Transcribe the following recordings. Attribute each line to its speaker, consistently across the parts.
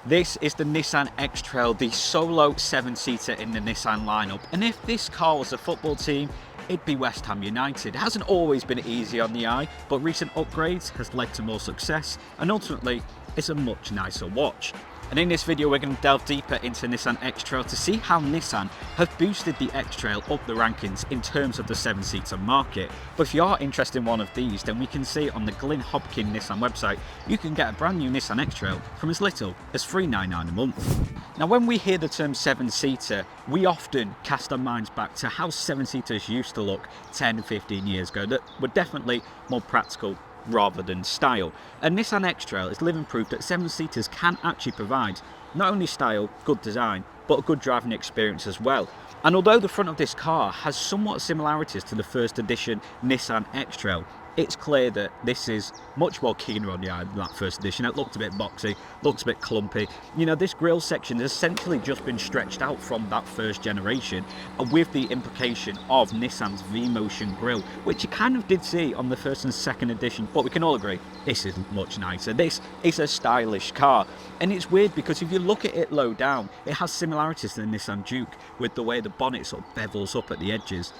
Speaker 1: This is the Nissan X-Trail, the solo 7-seater in the Nissan lineup. And if this car was a football team, it'd be West Ham United. It hasn't always been easy on the eye, but recent upgrades has led to more success, and ultimately, it's a much nicer watch. And in this video, we're going to delve deeper into Nissan X-Trail to see how Nissan have boosted the X-Trail up the rankings in terms of the 7-seater market. But if you are interested in one of these, then we can see on the Glyn Hopkin Nissan website, you can get a brand new Nissan X-Trail from as little as $399 a month. Now, when we hear the term 7-seater, we often cast our minds back to how 7-seaters used to look 10, 15 years ago that were definitely more practical rather than style. And Nissan X-Trail is living proof that 7-seaters can actually provide not only style, good design, but a good driving experience as well. And although the front of this car has somewhat similarities to the first edition Nissan X-Trail, it's clear that this is much more keener on the eye than that first edition. It looked a bit boxy, looks a bit clumpy. You know, this grille section has essentially just been stretched out from that first generation, with the implication of Nissan's V-Motion grille, which you kind of did see on the first and second edition, but we can all agree, this is much nicer. This is a stylish car. And it's weird because if you look at it low down, it has similarities to the Nissan Juke with the way the bonnet sort of bevels up at the edges.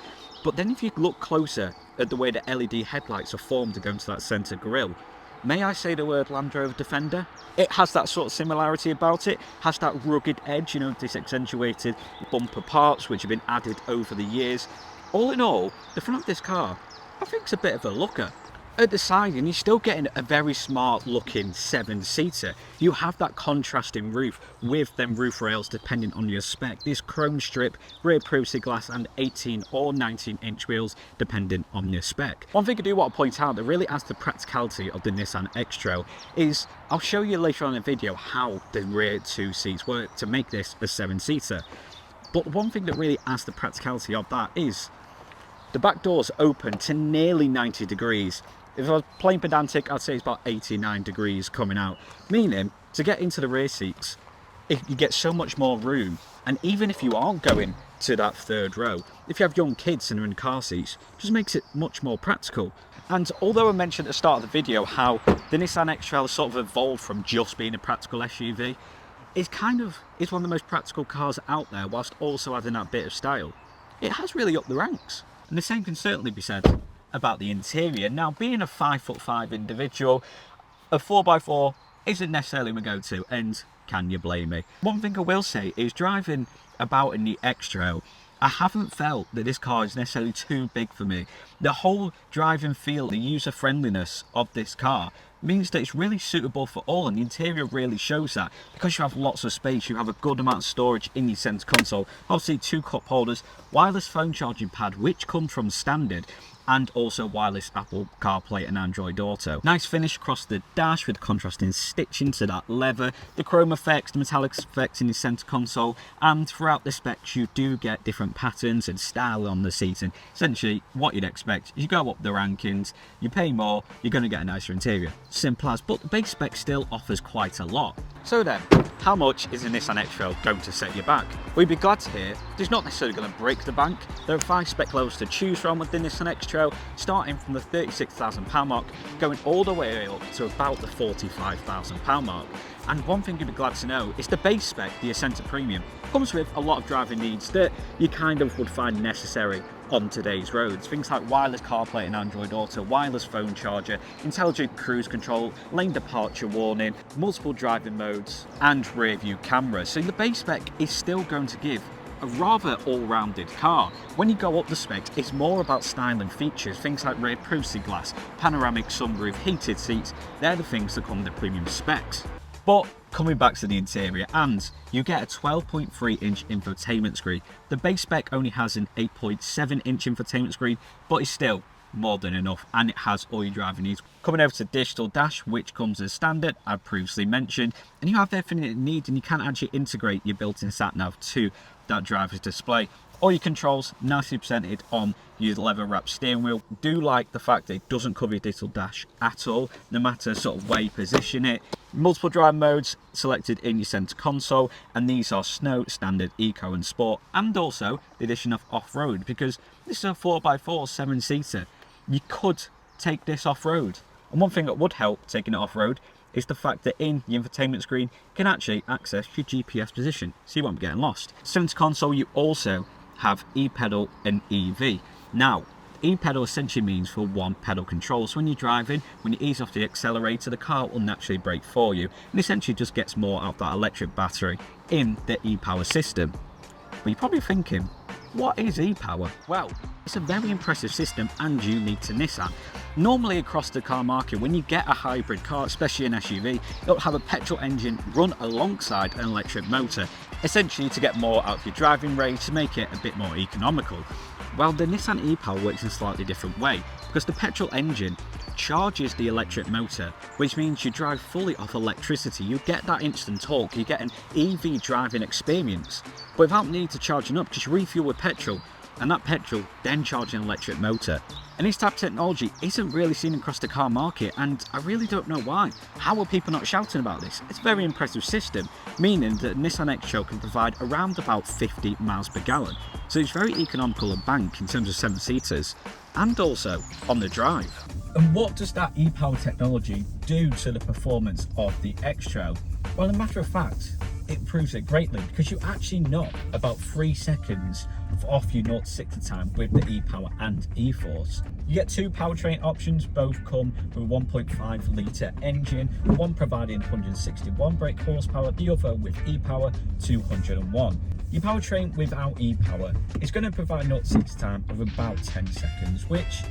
Speaker 1: But then if you look closer at the way the LED headlights are formed against that centre grille, may I say the word Land Rover Defender? It has that sort of similarity about it, has that rugged edge, you know, this accentuated bumper parts which have been added over the years. All in all, the front of this car, I think, is a bit of a looker. At the side, and you're still getting a very smart looking 7-seater. You have that contrasting roof with them roof rails depending on your spec. This chrome strip, rear privacy glass and 18 or 19 inch wheels depending on your spec. One thing I do want to point out that really adds to the practicality of the Nissan X-Trail is, I'll show you later on in the video how the rear two seats work to make this a 7-seater. But one thing that really adds to the practicality of that is the back doors open to nearly 90 degrees. If I was playing pedantic, I'd say it's about 89 degrees coming out. Meaning, to get into the rear seats, you get so much more room. And even if you aren't going to that third row, if you have young kids and are in car seats, it just makes it much more practical. And although I mentioned at the start of the video how the Nissan X-Trail has sort of evolved from just being a practical SUV, it's one of the most practical cars out there whilst also adding that bit of style. It has really upped the ranks. And the same can certainly be said about the interior. Now, being a 5'5" individual, a 4x4 isn't necessarily my go-to, and can you blame me? One thing I will say is driving about in the X-Trail, I haven't felt that this car is necessarily too big for me. The whole driving feel, the user friendliness of this car means that it's really suitable for all, and the interior really shows that because you have lots of space. You have a good amount of storage in your center console, obviously 2 cup holders, wireless phone charging pad which comes from standard, and also wireless Apple CarPlay and Android Auto. Nice finish across the dash with contrasting stitching to that leather, the chrome effects, the metallic effects in the center console, and throughout the specs you do get different patterns and style on the seating. Essentially what you'd expect, you go up the rankings, you pay more, you're going to get a nicer interior. Simple as, but the base spec still offers quite a lot. So then, how much is a Nissan X-Trail going to set you back? We'd be glad to hear it's not necessarily going to break the bank. There are 5 spec levels to choose from with the Nissan X-Trail, starting from the £36,000 mark, going all the way up to about the £45,000 mark. And one thing you'd be glad to know is the base spec, the Ascenta Premium, comes with a lot of driving needs that you kind of would find necessary on today's roads. Things like wireless CarPlay and Android Auto, wireless phone charger, intelligent cruise control, lane departure warning, multiple driving modes, and rear view cameras. So the base spec is still going to give a rather all-rounded car. When you go up the specs, it's more about style and features. Things like rear privacy glass, panoramic sunroof, heated seats, they're the things that come with the premium specs. But coming back to the interior, and you get a 12.3 inch infotainment screen. The base spec only has an 8.7 inch infotainment screen, but it's still more than enough, and it has all your driving needs. Coming over to digital dash, which comes as standard, I've previously mentioned, and you have everything it needs, and you can actually integrate your built-in sat-nav to that driver's display. All your controls nicely presented on your leather wrapped steering wheel. Do like the fact that it doesn't cover your digital dash at all, no matter sort of where you position it. Multiple drive modes selected in your center console, and these are Snow, Standard, Eco and Sport, and also the addition of off-road, because this is a 4x4 7-seater. You could take this off-road, and one thing that would help taking it off-road is the fact that in the infotainment screen you can actually access your GPS position, so you won't be getting lost. Center console, you also have e-pedal and EV. Now, e-pedal essentially means for one pedal control, so when you're driving, when you ease off the accelerator, the car will naturally brake for you, and essentially just gets more out of that electric battery in the e-power system. But you're probably thinking, what is e-power? Well, it's a very impressive system and unique to Nissan. Normally across the car market, when you get a hybrid car, especially an SUV, it'll have a petrol engine run alongside an electric motor, essentially to get more out of your driving range, to make it a bit more economical. Well, the Nissan e-Power works in a slightly different way, because the petrol engine charges the electric motor, which means you drive fully off electricity. You get that instant torque, you get an EV driving experience, but without needing to charging up, just refuel with petrol, and that petrol then charging an electric motor. And this type of technology isn't really seen across the car market, and I really don't know why. How are people not shouting about this? It's a very impressive system, meaning that Nissan X-Trail can provide around about 50 miles per gallon. So it's very economical and bank in terms of 7-seaters, and also on the drive. And what does that e-power technology do to the performance of the X-Trail? Well, in matter of fact, it improves it greatly, because you actually knock about 3 seconds off your 0 to 60 time with the e-power and e-force. You get 2 powertrain options, both come with a 1.5 litre engine, one providing 161 brake horsepower, the other with e-power 201. Your powertrain without e-power is going to provide 0 to 60 time of about 10 seconds, which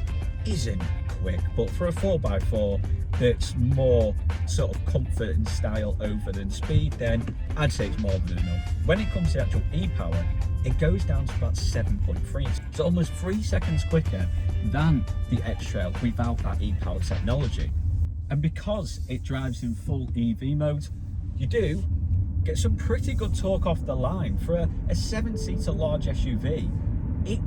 Speaker 1: isn't quick, but for a 4x4 that's more sort of comfort and style over than speed, then I'd say it's more than enough. When it comes to actual e-power, it goes down to about 7.3, so almost 3 seconds quicker than the X-Trail without that e-power technology. And because it drives in full EV mode, you do get some pretty good torque off the line. For a 7-seater large SUV, it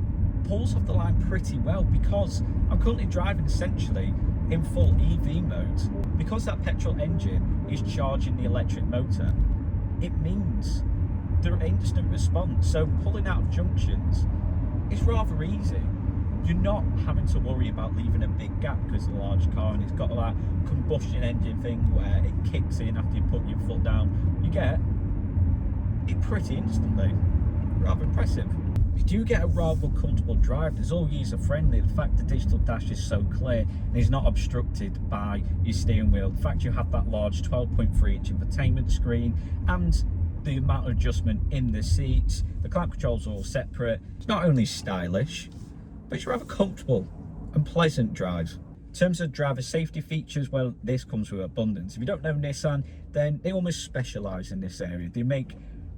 Speaker 1: pulls off the line pretty well, because I'm currently driving essentially in full EV mode. Because that petrol engine is charging the electric motor, it means the instant response. So pulling out of junctions is rather easy. You're not having to worry about leaving a big gap because it's a large car and it's got that combustion engine thing where it kicks in after you put your foot down. You get it pretty instantly. Rather impressive. You do get a rather comfortable drive. It's all user friendly. The fact the digital dash is so clear and is not obstructed by your steering wheel. The fact you have that large 12.3 inch infotainment screen, and the amount of adjustment in the seats. The climate controls are all separate. It's not only stylish, but it's rather comfortable and pleasant drive. In terms of driver safety features, well, this comes with abundance. If you don't know Nissan, then they almost specialise in this area. They make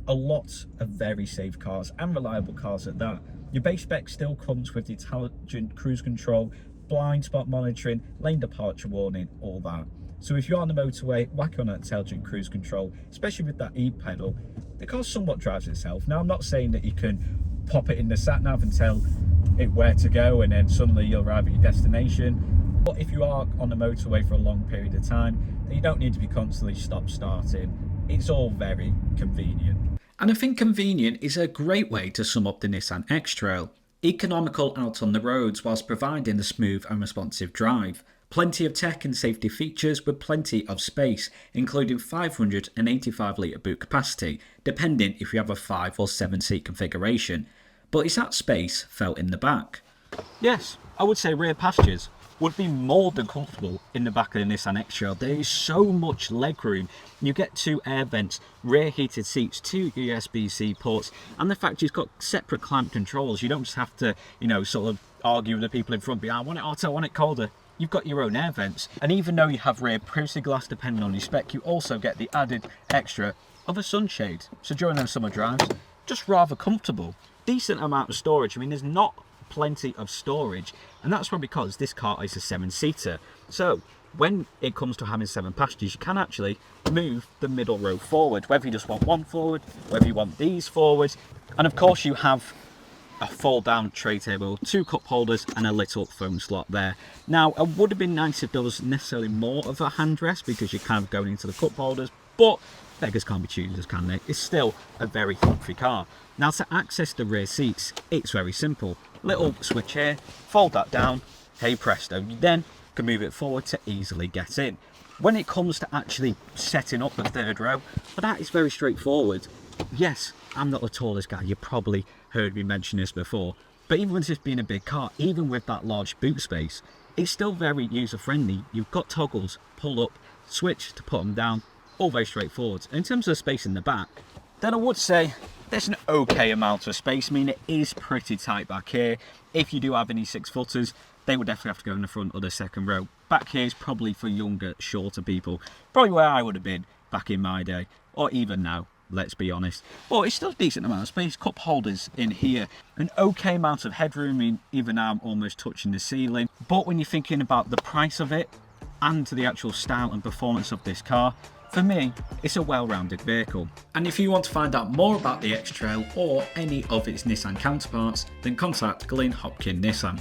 Speaker 1: a lot of very safe cars and reliable cars at that. Your base spec still comes with the intelligent cruise control, blind spot monitoring, lane departure warning, all that. So if you're on the motorway, whack on that intelligent cruise control, especially with that e-pedal, the car somewhat drives itself. Now, I'm not saying that you can pop it in the sat-nav and tell it where to go and then suddenly you'll arrive at your destination. But if you are on the motorway for a long period of time, then you don't need to be constantly stop-starting. It's all very convenient. And I think convenient is a great way to sum up the Nissan X-Trail. Economical out on the roads whilst providing a smooth and responsive drive. Plenty of tech and safety features with plenty of space, including 585 litre boot capacity, depending if you have a 5 or 7 seat configuration. But is that space felt in the back? Yes, I would say rear passengers would be more than comfortable in the back of the Nissan X-Trail. There is so much legroom. You get 2 air vents, rear heated seats, 2 USB-C ports, and the fact you've got separate climate controls. You don't just have to, sort of argue with the people in front, I want it hotter, I want it colder. You've got your own air vents, and even though you have rear privacy glass depending on your spec, you also get the added extra of a sunshade. So during those summer drives, just rather comfortable. Decent amount of storage. I mean, there's not plenty of storage, and that's probably because this car is a 7-seater. So when it comes to having 7 passengers, you can actually move the middle row forward, whether you just want one forward, whether you want these forward. And of course you have a fold down tray table, 2 cup holders and a little phone slot there. Now, it would have been nice if there was necessarily more of a handrest, because you're kind of going into the cup holders, but beggars can't be choosers, can they? It's still a very comfy car. Now, to access the rear seats, it's very simple. Little switch here, fold that down, hey presto, you then can move it forward to easily get in. When it comes to actually setting up the third row, but that is very straightforward. Yes, I'm not the tallest guy, you probably heard me mention this before, but even with this being a big car, even with that large boot space, it's still very user friendly. You've got toggles, pull up, switch to put them down, all very straightforward. In terms of the space in the back, then I would say there's an okay amount of space. I mean, it is pretty tight back here. If you do have any 6-footers, they would definitely have to go in the front or the second row. Back here is probably for younger, shorter people. Probably where I would have been back in my day, or even now, let's be honest. But it's still a decent amount of space. Cup holders in here. An okay amount of headroom. I mean, even now I'm almost touching the ceiling. But when you're thinking about the price of it and the actual style and performance of this car, for me, it's a well-rounded vehicle. And if you want to find out more about the X-Trail or any of its Nissan counterparts, then contact Glyn Hopkin Nissan.